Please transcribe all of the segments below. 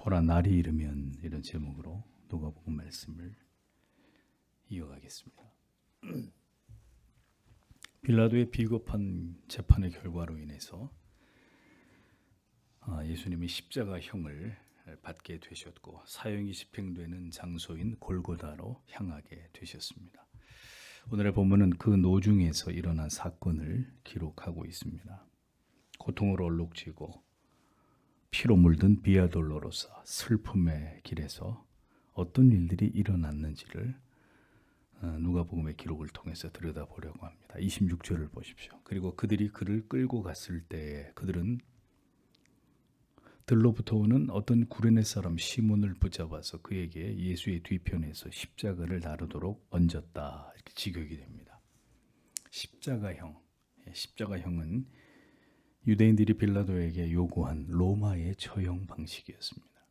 보라 날이 이르면 이런 제목으로 누가복음 말씀을 이어가겠습니다. 빌라도의 비겁한 재판의 결과로 인해서 예수님이 십자가형을 받게 되셨고 사형이 집행되는 장소인 골고다로 향하게 되셨습니다. 오늘의 본문은 그 노중에서 일어난 사건을 기록하고 있습니다. 고통으로 얼룩지고 피로 물든 비아 돌로로사 슬픔의 길에서 어떤 일들이 일어났는지를 누가복음의 기록을 통해서 들여다보려고 합니다. 26절을 보십시오. 그리고 그들이 그를 끌고 갔을 때에 그들은 들로부터 오는 어떤 구레네 사람 시몬을 붙잡아서 그에게 예수의 뒤편에서 십자가를 나르도록 얹었다. 이렇게 직역이 됩니다. 십자가형은 유대인들이 빌라도에게 요구한 로마의 처형 방식이었습니다.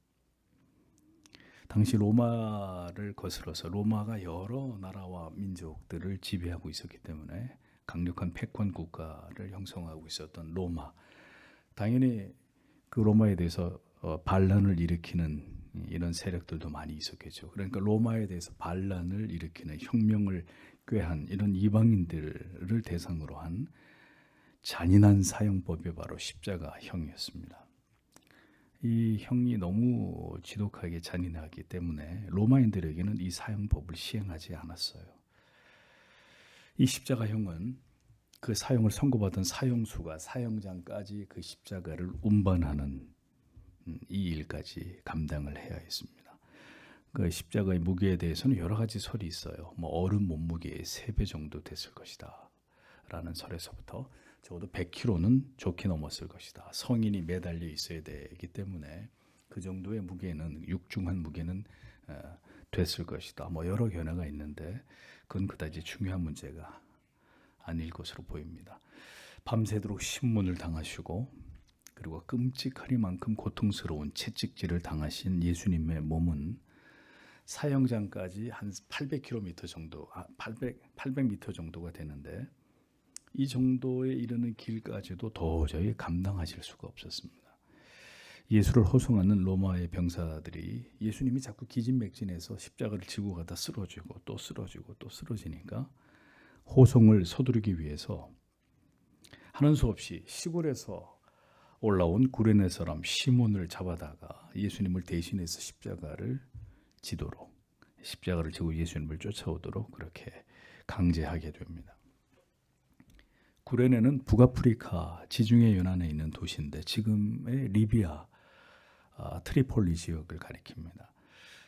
당시 로마를 거슬러서 로마가 여러 나라와 민족들을 지배하고 있었기 때문에 강력한 패권 국가를 형성하고 있었던 로마. 당연히 그 로마에 대해서 반란을 일으키는 이런 세력들도 많이 있었겠죠. 그러니까 로마에 대해서 반란을 일으키는 혁명을 꾀한 이런 이방인들을 대상으로 한 잔인한 사형법이 바로 십자가형이었습니다. 이 형이 너무 지독하게 잔인하기 때문에 로마인들에게는 이 사형법을 시행하지 않았어요. 이 십자가형은 그 사형을 선고받은 사형수가 사형장까지 그 십자가를 운반하는 이 일까지 감당을 해야 했습니다. 그 십자가의 무게에 대해서는 여러 가지 설이 있어요. 어른 몸무게의 3배 정도 됐을 것이다 라는 설에서부터 적어도 100kg는 좋게 넘었을 것이다. 성인이 매달려 있어야 되기 때문에 그 정도의 무게는 육중한 무게는 됐을 것이다. 여러 견해가 있는데 그건 그다지 중요한 문제가 아닐 것으로 보입니다. 밤새도록 신문을 당하시고 그리고 끔찍하리만큼 고통스러운 채찍질을 당하신 예수님의 몸은 사형장까지 한 800km 정도, 800m 정도가 되는데 이 정도에 이르는 길까지도 도저히 감당하실 수가 없었습니다. 예수를 호송하는 로마의 병사들이 예수님이 자꾸 기진맥진해서 십자가를 지고 가다 쓰러지고 또 쓰러지고 또 쓰러지니까 호송을 서두르기 위해서 하는 수 없이 시골에서 올라온 구레네 사람 시몬을 잡아다가 예수님을 대신해서 십자가를 지고 예수님을 쫓아오도록 그렇게 강제하게 됩니다. 구레네는 북아프리카 지중해 연안에 있는 도시인데 지금의 리비아 트리폴리 지역을 가리킵니다.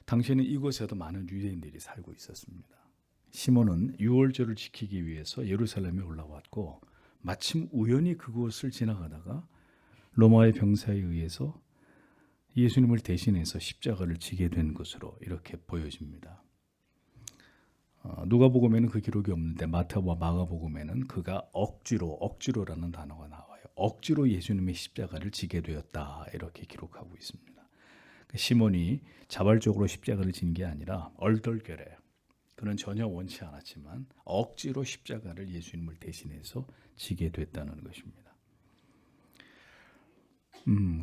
당시에는 이곳에도 많은 유대인들이 살고 있었습니다. 시몬은 유월절을 지키기 위해서 예루살렘에 올라왔고 마침 우연히 그곳을 지나가다가 로마의 병사에 의해서 예수님을 대신해서 십자가를 지게 된 것으로 이렇게 보여집니다. 누가복음에는 그 기록이 없는데 마태와 마가복음에는 그가 억지로라는 단어가 나와요. 억지로 예수님의 십자가를 지게 되었다 이렇게 기록하고 있습니다. 시몬이 자발적으로 십자가를 진 게 아니라 얼떨결에 그는 전혀 원치 않았지만 억지로 십자가를 예수님을 대신해서 지게 됐다는 것입니다.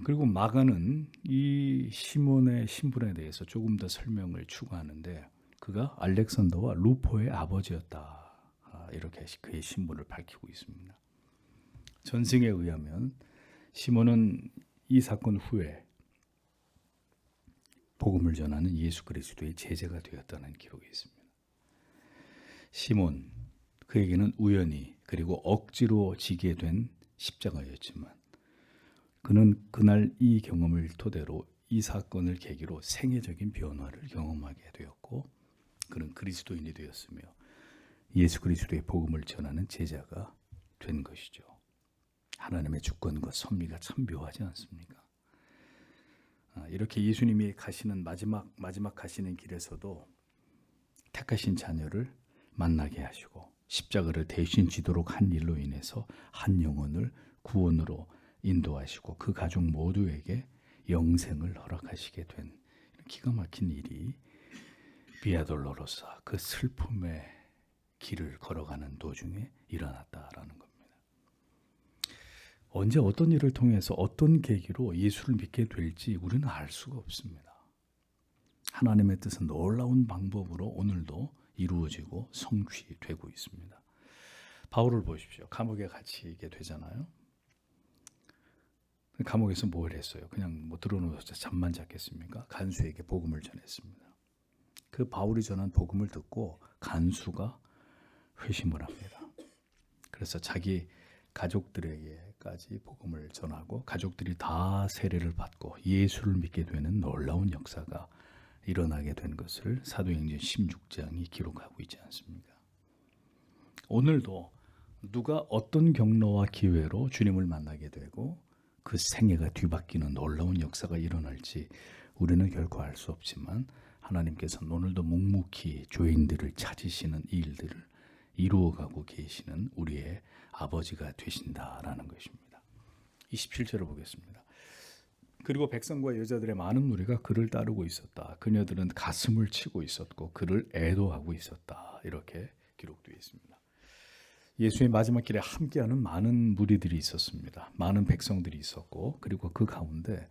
그리고 마가는 이 시몬의 신분에 대해서 조금 더 설명을 추가하는데 그가 알렉산더와 루포의 아버지였다. 이렇게 그의 신분을 밝히고 있습니다. 전승에 의하면 시몬은 이 사건 후에 복음을 전하는 예수 그리스도의 제자가 되었다는 기록이 있습니다. 시몬, 그에게는 우연히 그리고 억지로 지게 된 십자가였지만 그는 그날 이 경험을 토대로 이 사건을 계기로 생애적인 변화를 경험하게 되었고 그는 그리스도인이 되었으며 예수 그리스도의 복음을 전하는 제자가 된 것이죠. 하나님의 주권과 섭리가 참 묘하지 않습니까? 이렇게 예수님이 가시는 마지막 가시는 길에서도 택하신 자녀를 만나게 하시고 십자가를 대신 지도록 한 일로 인해서 한 영혼을 구원으로 인도하시고 그 가족 모두에게 영생을 허락하시게 된 기가 막힌 일이 비아 돌로로사 그 슬픔의 길을 걸어가는 도중에 일어났다라는 겁니다. 언제 어떤 일을 통해서 어떤 계기로 예수를 믿게 될지 우리는 알 수가 없습니다. 하나님의 뜻은 놀라운 방법으로 오늘도 이루어지고 성취되고 있습니다. 바울을 보십시오. 감옥에 갇히게 되잖아요. 감옥에서 뭘 했어요? 그냥 들어누워서 잠만 잤겠습니까? 간수에게 복음을 전했습니다. 그 바울이 전한 복음을 듣고 간수가 회심을 합니다. 그래서 자기 가족들에게까지 복음을 전하고 가족들이 다 세례를 받고 예수를 믿게 되는 놀라운 역사가 일어나게 된 것을 사도행전 16장이 기록하고 있지 않습니까? 오늘도 누가 어떤 경로와 기회로 주님을 만나게 되고 그 생애가 뒤바뀌는 놀라운 역사가 일어날지 우리는 결코 알 수 없지만 하나님께서는 오늘도 묵묵히 죄인들을 찾으시는 이 일들을 이루어가고 계시는 우리의 아버지가 되신다라는 것입니다. 27절을 보겠습니다. 그리고 백성과 여자들의 많은 무리가 그를 따르고 있었다. 그녀들은 가슴을 치고 있었고 그를 애도하고 있었다. 이렇게 기록되어 있습니다. 예수의 마지막 길에 함께하는 많은 무리들이 있었습니다. 많은 백성들이 있었고 그리고 그 가운데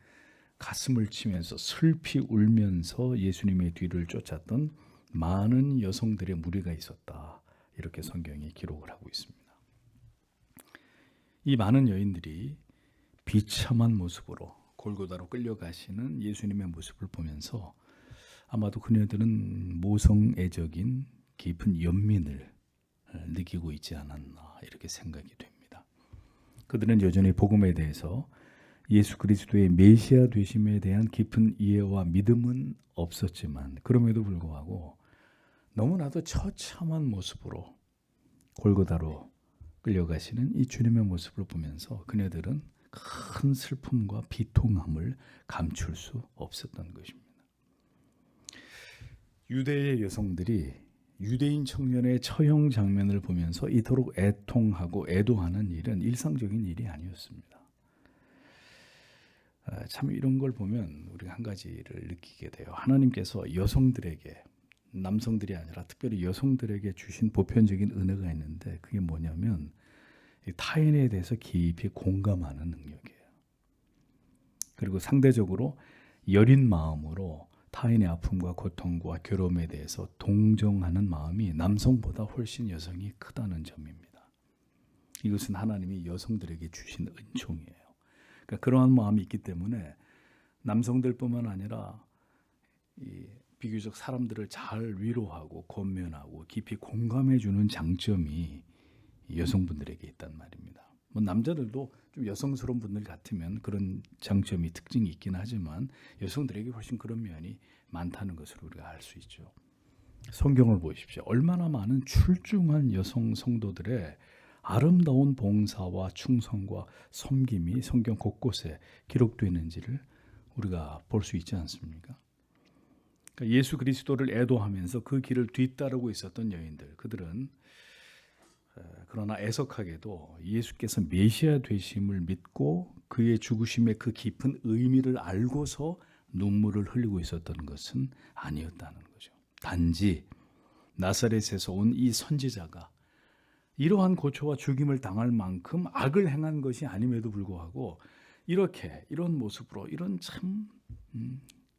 가슴을 치면서 슬피 울면서 예수님의 뒤를 쫓았던 많은 여성들의 무리가 있었다. 이렇게 성경이 기록을 하고 있습니다. 이 많은 여인들이 비참한 모습으로 골고다로 끌려가시는 예수님의 모습을 보면서 아마도 그녀들은 모성애적인 깊은 연민을 느끼고 있지 않았나 이렇게 생각이 됩니다. 그들은 여전히 복음에 대해서 예수 그리스도의 메시아 되심에 대한 깊은 이해와 믿음은 없었지만 그럼에도 불구하고 너무나도 처참한 모습으로 골고다로 끌려가시는 이 주님의 모습을 보면서 그녀들은 큰 슬픔과 비통함을 감출 수 없었던 것입니다. 유대의 여성들이 유대인 청년의 처형 장면을 보면서 이토록 애통하고 애도하는 일은 일상적인 일이 아니었습니다. 참 이런 걸 보면 우리가 한 가지를 느끼게 돼요. 하나님께서 여성들에게 남성들이 아니라 특별히 여성들에게 주신 보편적인 은혜가 있는데 그게 뭐냐면 타인에 대해서 깊이 공감하는 능력이에요. 그리고 상대적으로 여린 마음으로 타인의 아픔과 고통과 괴로움에 대해서 동정하는 마음이 남성보다 훨씬 여성이 크다는 점입니다. 이것은 하나님이 여성들에게 주신 은총이에요. 그러니까 그러한 마음이 있기 때문에 남성들뿐만 아니라 비교적 사람들을 잘 위로하고 권면하고 깊이 공감해주는 장점이 여성분들에게 있단 말입니다. 남자들도 좀 여성스러운 분들 같으면 그런 장점이 특징이 있긴 하지만 여성들에게 훨씬 그런 면이 많다는 것을 우리가 알 수 있죠. 성경을 보십시오. 얼마나 많은 출중한 여성 성도들의 아름다운 봉사와 충성과 섬김이 성경 곳곳에 기록되어 있는지를 우리가 볼 수 있지 않습니까? 그러니까 예수 그리스도를 애도하면서 그 길을 뒤따르고 있었던 여인들, 그들은 그러나 애석하게도 예수께서 메시아 되심을 믿고 그의 죽으심의 그 깊은 의미를 알고서 눈물을 흘리고 있었던 것은 아니었다는 거죠. 단지 나사렛에서 온 이 선지자가 이러한 고초와 죽임을 당할 만큼 악을 행한 것이 아님에도 불구하고 이런 모습으로 이런 참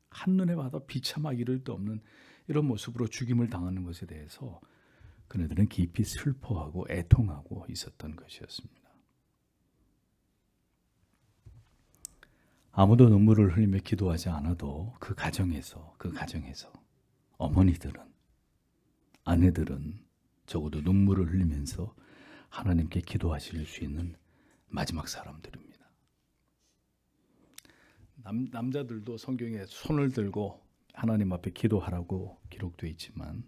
한눈에 봐도 비참하기를 도 없는 이런 모습으로 죽임을 당하는 것에 대해서 그네들은 깊이 슬퍼하고 애통하고 있었던 것이었습니다. 아무도 눈물을 흘리며 기도하지 않아도 그 가정에서 어머니들은, 아내들은 적어도 눈물을 흘리면서 하나님께 기도하실 수 있는 마지막 사람들입니다. 남자들도 성경에 손을 들고 하나님 앞에 기도하라고 기록되어 있지만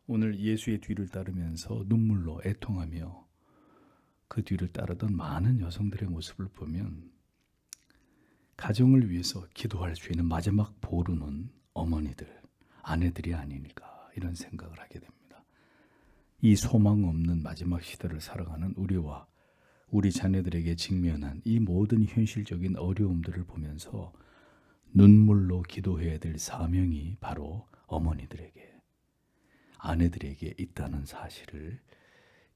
오늘 예수의 뒤를 따르면서 눈물로 애통하며 그 뒤를 따르던 많은 여성들의 모습을 보면 가정을 위해서 기도할 수 있는 마지막 보루는 어머니들, 아내들이 아니니까 이런 생각을 하게 됩니다. 이 소망 없는 마지막 시대를 살아가는 우리와 우리 자녀들에게 직면한 이 모든 현실적인 어려움들을 보면서 눈물로 기도해야 될 사명이 바로 어머니들에게, 아내들에게 있다는 사실을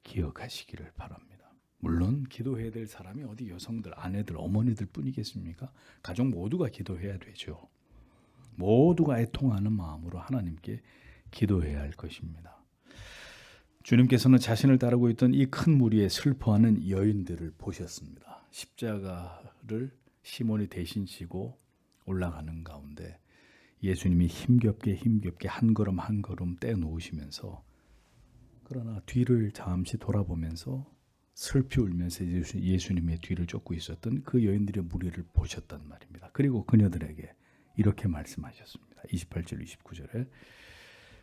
기억하시기를 바랍니다. 물론 기도해야 될 사람이 어디 여성들, 아내들, 어머니들 뿐이겠습니까? 가족 모두가 기도해야 되죠. 모두가 애통하는 마음으로 하나님께 기도해야 할 것입니다. 주님께서는 자신을 따르고 있던 이 큰 무리에 슬퍼하는 여인들을 보셨습니다. 십자가를 시몬이 대신 지고 올라가는 가운데 예수님이 힘겹게 한 걸음 한 걸음 떼놓으시면서, 그러나 뒤를 잠시 돌아보면서 슬피 울면서 예수님의 뒤를 쫓고 있었던 그 여인들의 무리를 보셨단 말입니다. 그리고 그녀들에게 이렇게 말씀하셨습니다. 28절 29절에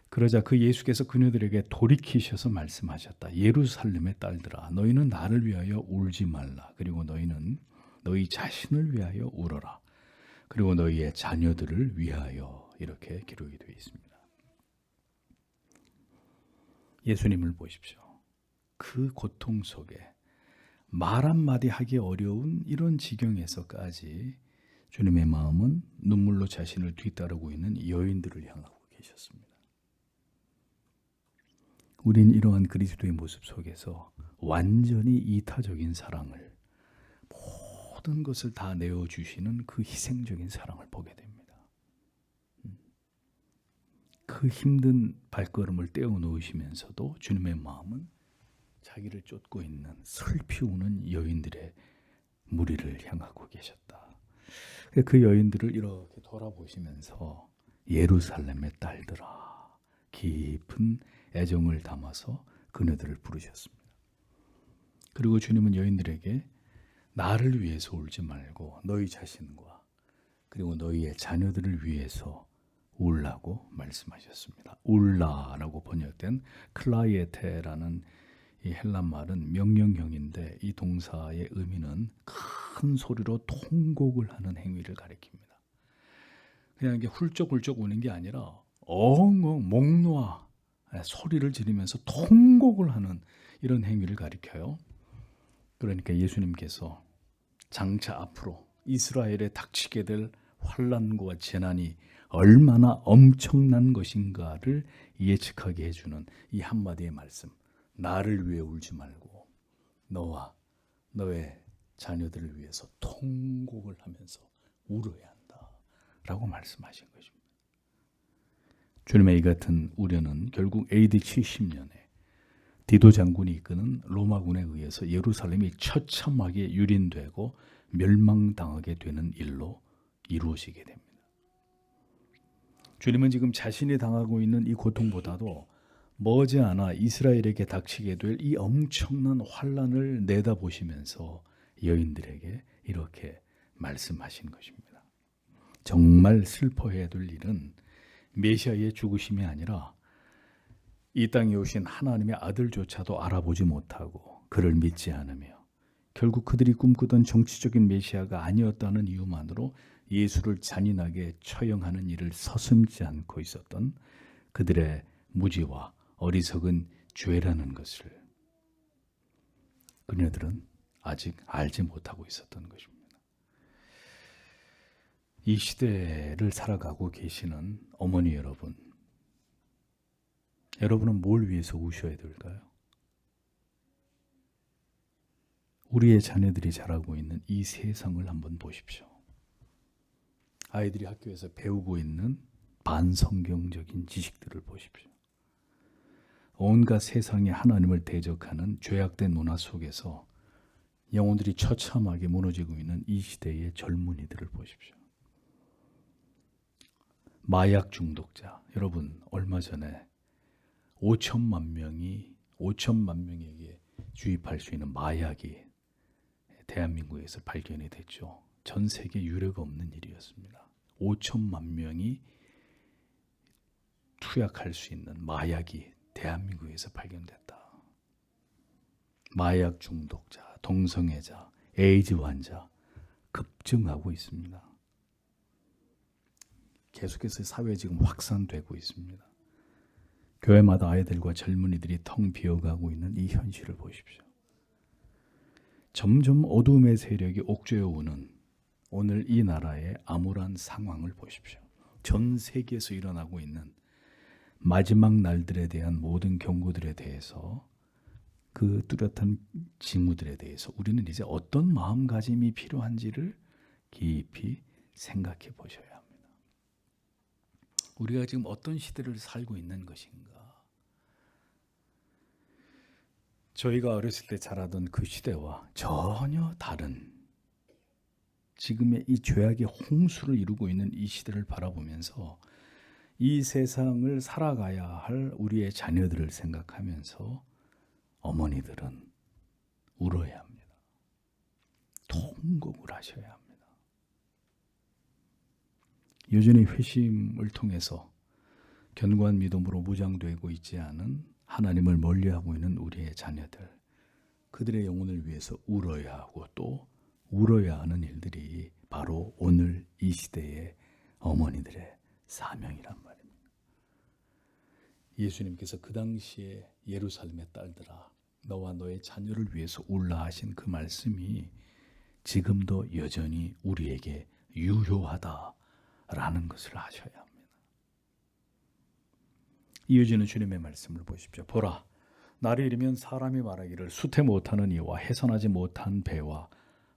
그러자 그 예수께서 그녀들에게 돌이키셔서 말씀하셨다. 예루살렘의 딸들아, 너희는 나를 위하여 울지 말라. 그리고 너희는 너희 자신을 위하여 울어라. 그리고 너희의 자녀들을 위하여. 이렇게 기록이 되어 있습니다. 예수님을 보십시오. 그 고통 속에 말 한마디 하기 어려운 이런 지경에서까지 주님의 마음은 눈물로 자신을 뒤따르고 있는 여인들을 향하고 계셨습니다. 우린 이러한 그리스도의 모습 속에서 완전히 이타적인 사랑을, 모든 것을 다 내어주시는 그 희생적인 사랑을 보게 됩니다. 그 힘든 발걸음을 떼어놓으시면서도 주님의 마음은 자기를 쫓고 있는 슬피 우는 여인들의 무리를 향하고 계셨다. 그 여인들을 이렇게 돌아보시면서 예루살렘의 딸들아, 깊은 애정을 담아서 그녀들을 부르셨습니다. 그리고 주님은 여인들에게 나를 위해서 울지 말고 너희 자신과 그리고 너희의 자녀들을 위해서 울라고 말씀하셨습니다. 울라라고 번역된 클라이에테라는 이 헬란 말은 명령형인데 이 동사의 의미는 큰 소리로 통곡을 하는 행위를 가리킵니다. 그냥 이게 훌쩍훌쩍 우는 게 아니라 엉엉 목 놓아 소리를 지르면서 통곡을 하는 이런 행위를 가리켜요. 그러니까 예수님께서 장차 앞으로 이스라엘에 닥치게 될 환난과 재난이 얼마나 엄청난 것인가를 예측하게 해주는 이 한마디의 말씀. 나를 위해 울지 말고 너와 너의 자녀들을 위해서 통곡을 하면서 울어야 한다 라고 말씀하신 것입니다. 주님의 이 같은 우려는 결국 AD 70년에 디도 장군이 이끄는 로마군에 의해서 예루살렘이 처참하게 유린되고 멸망당하게 되는 일로 이루어지게 됩니다. 주님은 지금 자신이 당하고 있는 이 고통보다도 머지않아 이스라엘에게 닥치게 될 이 엄청난 환난을 내다보시면서 여인들에게 이렇게 말씀하신 것입니다. 정말 슬퍼해야 될 일은 메시아의 죽으심이 아니라 이 땅에 오신 하나님의 아들조차도 알아보지 못하고 그를 믿지 않으며 결국 그들이 꿈꾸던 정치적인 메시아가 아니었다는 이유만으로 예수를 잔인하게 처형하는 일을 서슴지 않고 있었던 그들의 무지와 어리석은 죄라는 것을 그녀들은 아직 알지 못하고 있었던 것입니다. 이 시대를 살아가고 계시는 어머니 여러분, 여러분은 뭘 위해서 우셔야 될까요? 우리의 자녀들이 자라고 있는 이 세상을 한번 보십시오. 아이들이 학교에서 배우고 있는 반성경적인 지식들을 보십시오. 온갖 세상에 하나님을 대적하는 죄악된 문화 속에서 영혼들이 처참하게 무너지고 있는 이 시대의 젊은이들을 보십시오. 마약 중독자, 여러분 얼마 전에 5천만 명에게 주입할 수 있는 마약이 대한민국에서 발견이 됐죠. 전 세계 유례가 없는 일이었습니다. 5천만 명이 투약할 수 있는 마약이 대한민국에서 발견됐다. 마약 중독자, 동성애자, 에이즈 환자 급증하고 있습니다. 계속해서 사회에 지금 확산되고 있습니다. 교회마다 아이들과 젊은이들이 텅 비어가고 있는 이 현실을 보십시오. 점점 어둠의 세력이 옥죄어 오는 오늘 이 나라의 암울한 상황을 보십시오. 전 세계에서 일어나고 있는 마지막 날들에 대한 모든 경고들에 대해서 그 뚜렷한 징후들에 대해서 우리는 이제 어떤 마음가짐이 필요한지를 깊이 생각해 보셔야 합니다. 우리가 지금 어떤 시대를 살고 있는 것인가? 저희가 어렸을 때 자라던 그 시대와 전혀 다른 지금의 이 죄악의 홍수를 이루고 있는 이 시대를 바라보면서 이 세상을 살아가야 할 우리의 자녀들을 생각하면서 어머니들은 울어야 합니다. 통곡을 하셔야 합니다. 여전히 회심을 통해서 견고한 믿음으로 무장되고 있지 않은 하나님을 멀리하고 있는 우리의 자녀들, 그들의 영혼을 위해서 울어야 하고 또 울어야 하는 일들이 바로 오늘 이 시대의 어머니들의 사명이란 말입니다. 예수님께서 그 당시에 예루살렘의 딸들아 너와 너의 자녀를 위해서 울라 하신 그 말씀이 지금도 여전히 우리에게 유효하다라는 것을 아셔야 합니다. 이어지는 주님의 말씀을 보십시오. 보라, 날이 이르면 사람이 말하기를 수태 못하는 이와 해산하지 못한 배와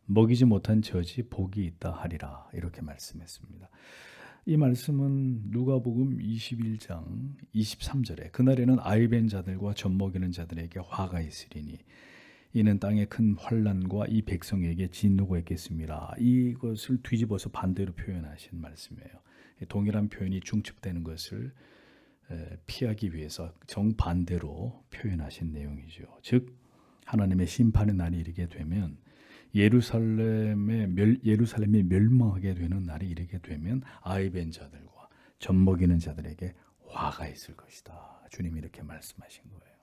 먹이지 못한 젖이 복이 있다 하리라, 이렇게 말씀했습니다. 이 말씀은 누가복음 21장 23절에 그날에는 아이벤 자들과 젖먹이는 자들에게 화가 있으리니 이는 땅의 큰 환난과 이 백성에게 진노가 있겠습니다. 이것을 뒤집어서 반대로 표현하신 말씀이에요. 동일한 표현이 중첩되는 것을 피하기 위해서 정반대로 표현하신 내용이죠. 즉 하나님의 심판의 날이 이르게 되면 예루살렘이 멸망하게 되는 날이 이르게 되면 아이벤 자들과 젖먹이는 자들에게 화가 있을 것이다. 주님이 이렇게 말씀하신 거예요.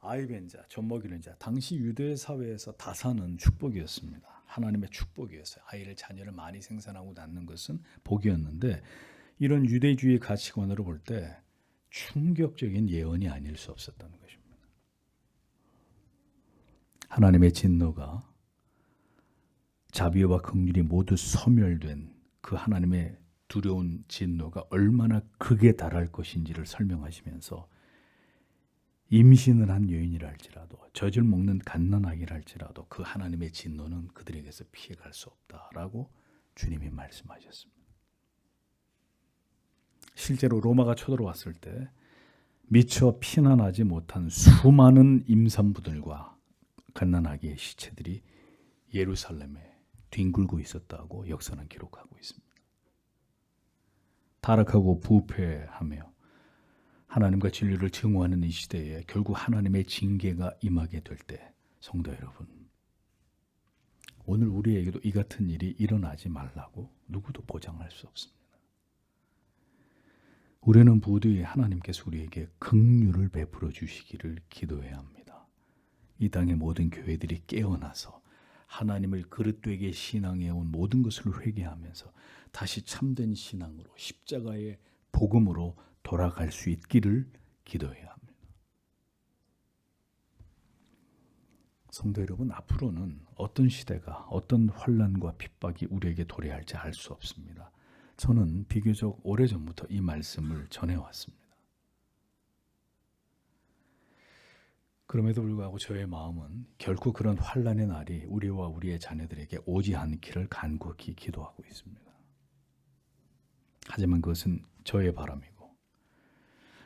아이벤 자, 젖먹이는 자, 당시 유대 사회에서 다산은 축복이었습니다. 하나님의 축복이었어요. 자녀를 많이 생산하고 낳는 것은 복이었는데 이런 유대주의 가치관으로 볼 때 충격적인 예언이 아닐 수 없었던 것입니다. 하나님의 진노가 자비와 긍휼이 모두 소멸된 그 하나님의 두려운 진노가 얼마나 극에 달할 것인지를 설명하시면서 임신을 한 여인이라 할지라도 젖을 먹는 갓난아기라 할지라도 그 하나님의 진노는 그들에게서 피해갈 수 없다라고 주님이 말씀하셨습니다. 실제로 로마가 쳐들어왔을 때 미처 피난하지 못한 수많은 임산부들과 갓난아기의 시체들이 예루살렘에 뒹굴고 있었다고 역사는 기록하고 있습니다. 타락하고 부패하며 하나님과 진리를 증오하는 이 시대에 결국 하나님의 징계가 임하게 될 때 성도 여러분, 오늘 우리에게도 이 같은 일이 일어나지 말라고 누구도 보장할 수 없습니다. 우리는 부디 하나님께서 우리에게 긍휼을 베풀어 주시기를 기도해야 합니다. 이 땅의 모든 교회들이 깨어나서 하나님을 그릇되게 신앙해온 모든 것을 회개하면서 다시 참된 신앙으로 십자가의 복음으로 돌아갈 수 있기를 기도해야 합니다. 성도 여러분, 앞으로는 어떤 시대가 어떤 환난과 핍박이 우리에게 도래할지 알 수 없습니다. 저는 비교적 오래전부터 이 말씀을 전해왔습니다. 그럼에도 불구하고 저의 마음은 결코 그런 환난의 날이 우리와 우리의 자녀들에게 오지 않기를 간곡히 기도하고 있습니다. 하지만 그것은 저의 바람이고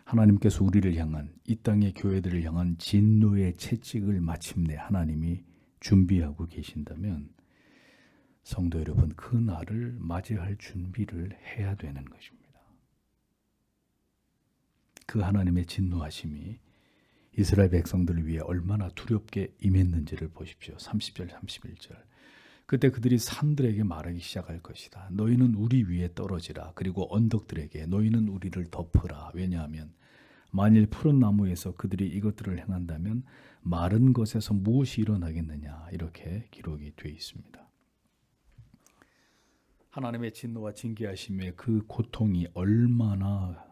하나님께서 우리를 향한 이 땅의 교회들을 향한 진노의 채찍을 마침내 하나님이 준비하고 계신다면 성도 여러분, 그 날을 맞이할 준비를 해야 되는 것입니다. 그 하나님의 진노하심이 이스라엘 백성들을 위해 얼마나 두렵게 임했는지를 보십시오. 30절 31절. 그때 그들이 산들에게 말하기 시작할 것이다. 너희는 우리 위에 떨어지라. 그리고 언덕들에게 너희는 우리를 덮으라. 왜냐하면 만일 푸른 나무에서 그들이 이것들을 행한다면 마른 것에서 무엇이 일어나겠느냐. 이렇게 기록이 되어 있습니다. 하나님의 진노와 징계하심의 그 고통이 얼마나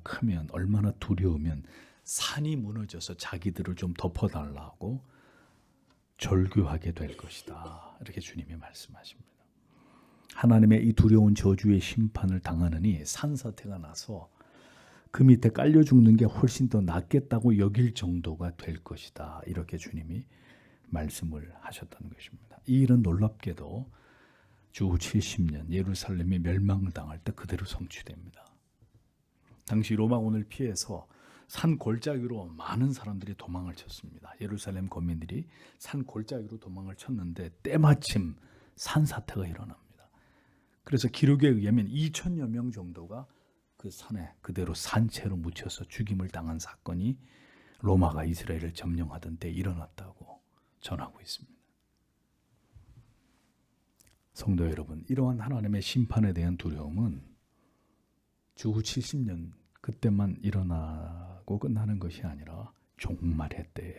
크면, 얼마나 두려우면 산이 무너져서 자기들을 좀 덮어달라고 절규하게 될 것이다. 이렇게 주님이 말씀하십니다. 하나님의 이 두려운 저주의 심판을 당하느니 산사태가 나서 그 밑에 깔려 죽는 게 훨씬 더 낫겠다고 여길 정도가 될 것이다. 이렇게 주님이 말씀을 하셨다는 것입니다. 이 일은 놀랍게도 주후 70년 예루살렘이 멸망을 당할 때 그대로 성취됩니다. 당시 로마군을 피해서 산 골짜기로 많은 사람들이 도망을 쳤습니다. 예루살렘 거민들이 산 골짜기로 도망을 쳤는데 때마침 산사태가 일어납니다. 그래서 기록에 의하면 2천여 명 정도가 그 산에 그대로 산채로 묻혀서 죽임을 당한 사건이 로마가 이스라엘을 점령하던 때 일어났다고 전하고 있습니다. 성도 여러분, 이러한 하나님의 심판에 대한 두려움은 주후 70년 그때만 일어나고 끝나는 것이 아니라 종말의 때에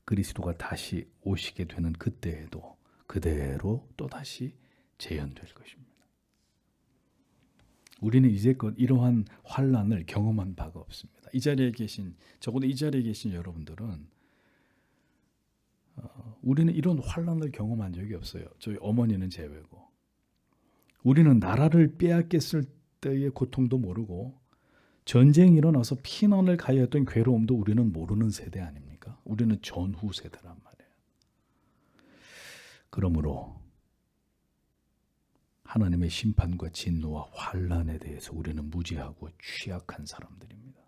그리스도가 다시 오시게 되는 그때에도 그대로 또다시 재현될 것입니다. 우리는 이제껏 이러한 환난을 경험한 바가 없습니다. 적어도 이 자리에 계신 여러분들은 우리는 이런 환난을 경험한 적이 없어요. 저희 어머니는 제외고. 우리는 나라를 빼앗겼을 때의 고통도 모르고 전쟁이 일어나서 피난을 가야 했던 괴로움도 우리는 모르는 세대 아닙니까? 우리는 전후 세대란 말이에요. 그러므로 하나님의 심판과 진노와 환난에 대해서 우리는 무지하고 취약한 사람들입니다.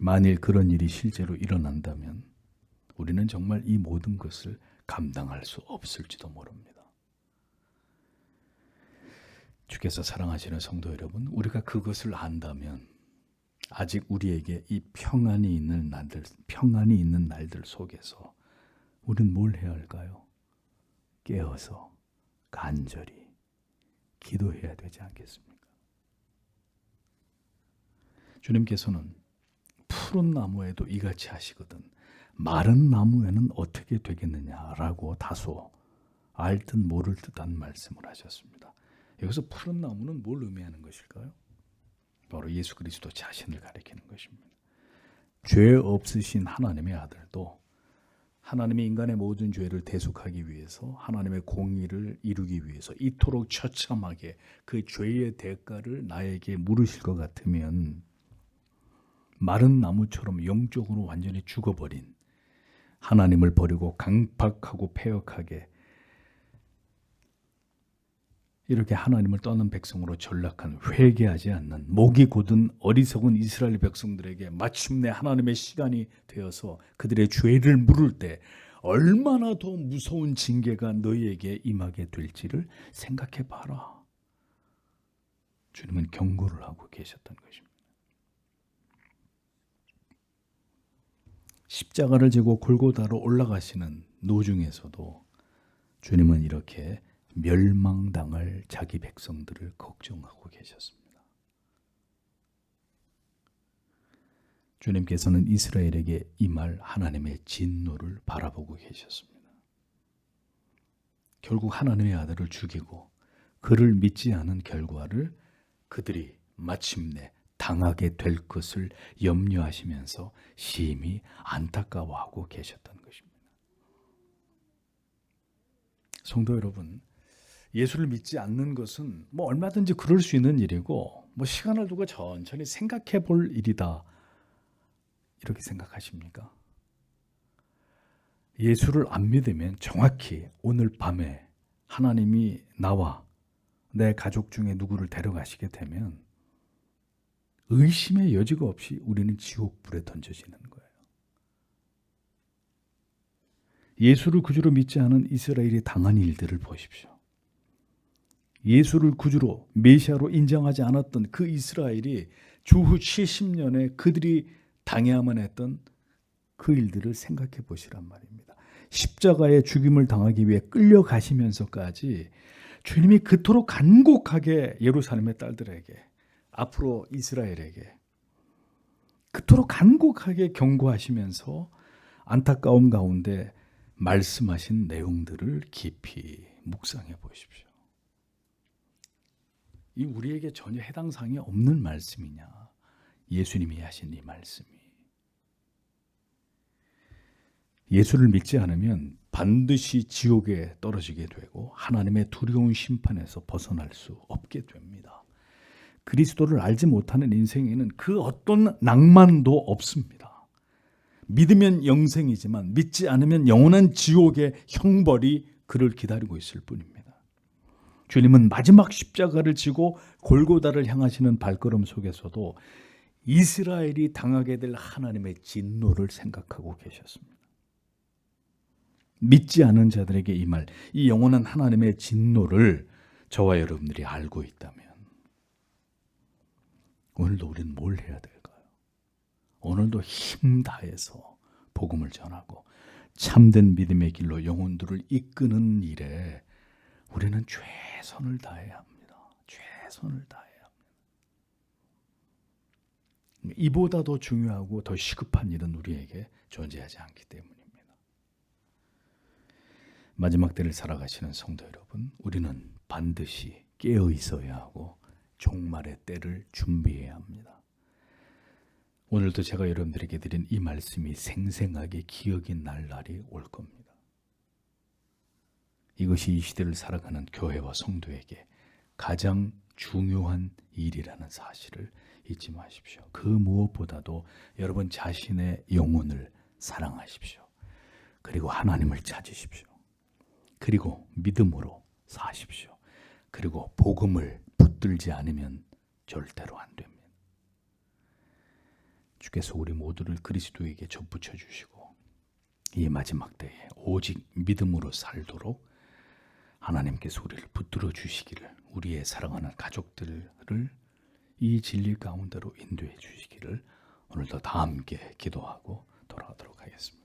만일 그런 일이 실제로 일어난다면 우리는 정말 이 모든 것을 감당할 수 없을지도 모릅니다. 주께서 사랑하시는 성도 여러분, 우리가 그것을 안다면 아직 우리에게 이 평안이 있는 날들 속에서 우리는 뭘 해야 할까요? 깨어서 간절히 기도해야 되지 않겠습니까? 주님께서는 푸른 나무에도 이같이 하시거든 마른 나무에는 어떻게 되겠느냐라고 다소 알 듯 모를 듯한 말씀을 하셨습니다. 여기서 푸른 나무는 뭘 의미하는 것일까요? 바로 예수 그리스도 자신을 가리키는 것입니다. 죄 없으신 하나님의 아들도 하나님이 인간의 모든 죄를 대속하기 위해서 하나님의 공의를 이루기 위해서 이토록 처참하게 그 죄의 대가를 나에게 물으실 것 같으면 마른 나무처럼 영적으로 완전히 죽어버린 하나님을 버리고 강팍하고 패역하게 이렇게 하나님을 떠난 백성으로 전락한 회개하지 않는 목이 곧은 어리석은 이스라엘 백성들에게 마침내 하나님의 시간이 되어서 그들의 죄를 물을 때 얼마나 더 무서운 징계가 너희에게 임하게 될지를 생각해 봐라. 주님은 경고를 하고 계셨던 것입니다. 십자가를 지고 골고다로 올라가시는 노중에서도 주님은 이렇게 멸망당할 자기 백성들을 걱정하고 계셨습니다. 주님께서는 이스라엘에게 임할 하나님의 진노를 바라보고 계셨습니다. 결국 하나님의 아들을 죽이고 그를 믿지 않은 결과를 그들이 마침내 당하게 될 것을 염려하시면서 심히 안타까워하고 계셨던 것입니다. 성도 여러분, 예수를 믿지 않는 것은 얼마든지 그럴 수 있는 일이고 시간을 두고 천천히 생각해 볼 일이다. 이렇게 생각하십니까? 예수를 안 믿으면 정확히 오늘 밤에 하나님이 나와 내 가족 중에 누구를 데려가시게 되면 의심의 여지가 없이 우리는 지옥불에 던져지는 거예요. 예수를 구주로 믿지 않은 이스라엘이 당한 일들을 보십시오. 예수를 구주로 메시아로 인정하지 않았던 그 이스라엘이 주후 70년에 그들이 당해야만 했던 그 일들을 생각해 보시란 말입니다. 십자가의 죽임을 당하기 위해 끌려가시면서까지 주님이 그토록 간곡하게 예루살렘의 딸들에게 앞으로 이스라엘에게 그토록 간곡하게 경고하시면서 안타까움 가운데 말씀하신 내용들을 깊이 묵상해 보십시오. 이 우리에게 전혀 해당 사항이 없는 말씀이냐? 예수님이 하신 이 말씀이. 예수를 믿지 않으면 반드시 지옥에 떨어지게 되고 하나님의 두려운 심판에서 벗어날 수 없게 됩니다. 그리스도를 알지 못하는 인생에는 그 어떤 낭만도 없습니다. 믿으면 영생이지만 믿지 않으면 영원한 지옥의 형벌이 그를 기다리고 있을 뿐입니다. 주님은 마지막 십자가를 지고 골고다를 향하시는 발걸음 속에서도 이스라엘이 당하게 될 하나님의 진노를 생각하고 계셨습니다. 믿지 않은 자들에게 임할 이 영원한 하나님의 진노를 저와 여러분들이 알고 있다면 오늘도 우리는 뭘 해야 될까요? 오늘도 힘 다해서 복음을 전하고 참된 믿음의 길로 영혼들을 이끄는 일에 우리는 최선을 다해야 합니다. 최선을 다해야 합니다. 이보다 더 중요하고 더 시급한 일은 우리에게 존재하지 않기 때문입니다. 마지막 때를 살아가시는 성도 여러분, 우리는 반드시 깨어 있어야 하고 종말의 때를 준비해야 합니다. 오늘도 제가 여러분들에게 드린 이 말씀이 생생하게 기억이 날 날이 올 겁니다. 이것이 이 시대를 살아가는 교회와 성도에게 가장 중요한 일이라는 사실을 잊지 마십시오. 그 무엇보다도 여러분 자신의 영혼을 사랑하십시오. 그리고 하나님을 찾으십시오. 그리고 믿음으로 사십시오. 그리고 복음을 붙들지 않으면 절대로 안 됩니다. 주께서 우리 모두를 그리스도에게 접붙여 주시고 이 마지막 때에 오직 믿음으로 살도록 하나님께서 우리를 붙들어 주시기를, 우리의 사랑하는 가족들을 이 진리 가운데로 인도해 주시기를 오늘도 다 함께 기도하고 돌아가도록 하겠습니다.